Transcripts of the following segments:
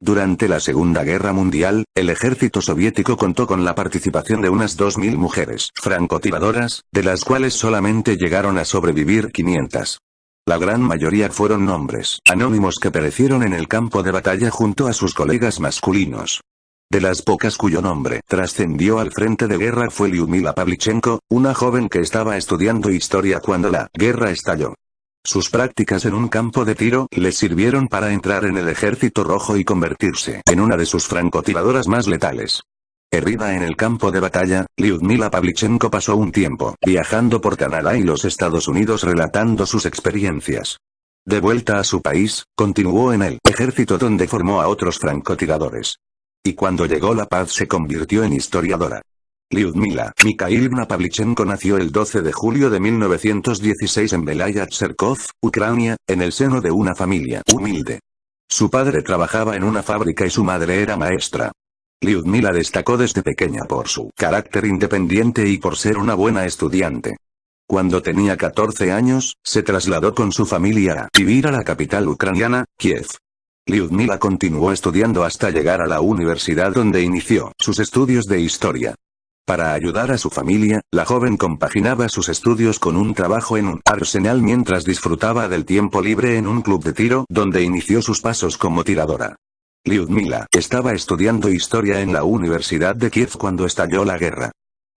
Durante la Segunda Guerra Mundial, el ejército soviético contó con la participación de unas 2000 mujeres francotiradoras, de las cuales solamente llegaron a sobrevivir 500. La gran mayoría fueron hombres anónimos que perecieron en el campo de batalla junto a sus colegas masculinos. De las pocas cuyo nombre trascendió al frente de guerra fue Lyudmila Pavlichenko, una joven que estaba estudiando historia cuando la guerra estalló. Sus prácticas en un campo de tiro le sirvieron para entrar en el Ejército Rojo y convertirse en una de sus francotiradoras más letales. Herida en el campo de batalla, Lyudmila Pavlichenko pasó un tiempo viajando por Canadá y los Estados Unidos relatando sus experiencias. De vuelta a su país, continuó en el ejército donde formó a otros francotiradores. Y cuando llegó la paz se convirtió en historiadora. Lyudmila Mikhailivna Pavlichenko nació el 12 de julio de 1916 en Belaya Cherkov, Ucrania, en el seno de una familia humilde. Su padre trabajaba en una fábrica y su madre era maestra. Lyudmila destacó desde pequeña por su carácter independiente y por ser una buena estudiante. Cuando tenía 14 años, se trasladó con su familia a vivir a la capital ucraniana, Kiev. Lyudmila continuó estudiando hasta llegar a la universidad donde inició sus estudios de historia. Para ayudar a su familia, la joven compaginaba sus estudios con un trabajo en un arsenal mientras disfrutaba del tiempo libre en un club de tiro donde inició sus pasos como tiradora. Lyudmila estaba estudiando historia en la Universidad de Kiev cuando estalló la guerra.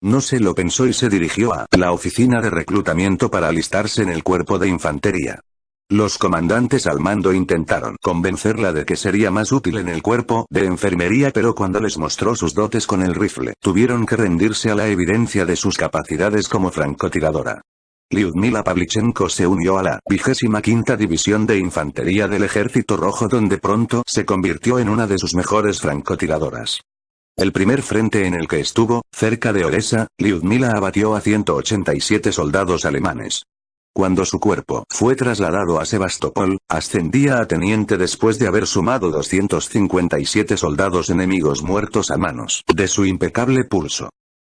No se lo pensó y se dirigió a la oficina de reclutamiento para alistarse en el cuerpo de infantería. Los comandantes al mando intentaron convencerla de que sería más útil en el cuerpo de enfermería, pero cuando les mostró sus dotes con el rifle, tuvieron que rendirse a la evidencia de sus capacidades como francotiradora. Lyudmila Pavlichenko se unió a la 25ª División de Infantería del Ejército Rojo donde pronto se convirtió en una de sus mejores francotiradoras. El primer frente en el que estuvo, cerca de Odessa, Lyudmila abatió a 187 soldados alemanes. Cuando su cuerpo fue trasladado a Sebastopol, ascendía a teniente después de haber sumado 257 soldados enemigos muertos a manos de su impecable pulso.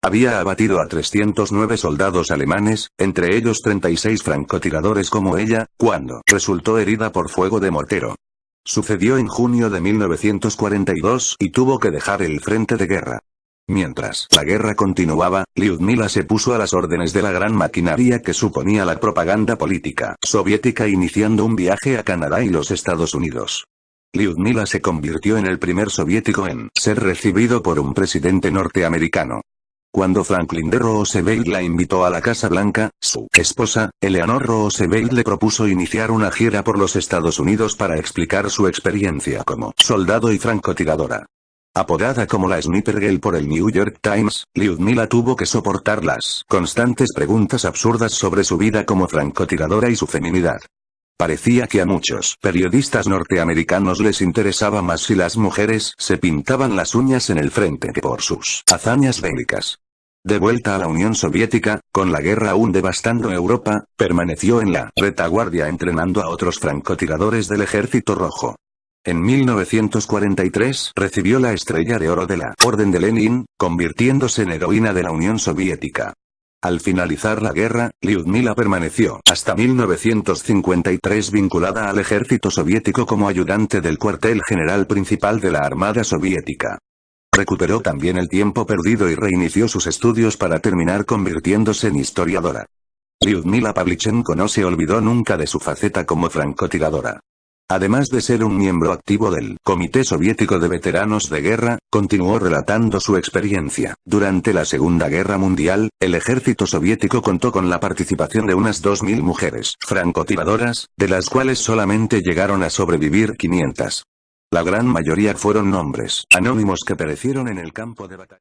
Había abatido a 309 soldados alemanes, entre ellos 36 francotiradores como ella, cuando resultó herida por fuego de mortero. Sucedió en junio de 1942 y tuvo que dejar el frente de guerra. Mientras la guerra continuaba, Lyudmila se puso a las órdenes de la gran maquinaria que suponía la propaganda política soviética iniciando un viaje a Canadá y los Estados Unidos. Lyudmila se convirtió en el primer soviético en ser recibido por un presidente norteamericano. Cuando Franklin D. Roosevelt la invitó a la Casa Blanca, su esposa, Eleanor Roosevelt le propuso iniciar una gira por los Estados Unidos para explicar su experiencia como soldado y francotiradora. Apodada como la Sniper Girl por el New York Times, Lyudmila tuvo que soportar las constantes preguntas absurdas sobre su vida como francotiradora y su feminidad. Parecía que a muchos periodistas norteamericanos les interesaba más si las mujeres se pintaban las uñas en el frente que por sus hazañas bélicas. De vuelta a la Unión Soviética, con la guerra aún devastando Europa, permaneció en la retaguardia entrenando a otros francotiradores del Ejército Rojo. En 1943 recibió la Estrella de Oro de la Orden de Lenin, convirtiéndose en heroína de la Unión Soviética. Al finalizar la guerra, Lyudmila permaneció hasta 1953 vinculada al ejército soviético como ayudante del cuartel general principal de la Armada Soviética. Recuperó también el tiempo perdido y reinició sus estudios para terminar convirtiéndose en historiadora. Lyudmila Pavlichenko no se olvidó nunca de su faceta como francotiradora. Además de ser un miembro activo del Comité Soviético de Veteranos de Guerra, continuó relatando su experiencia. Durante la Segunda Guerra Mundial, el ejército soviético contó con la participación de unas 2000 mujeres francotiradoras, de las cuales solamente llegaron a sobrevivir 500. La gran mayoría fueron hombres anónimos que perecieron en el campo de batalla.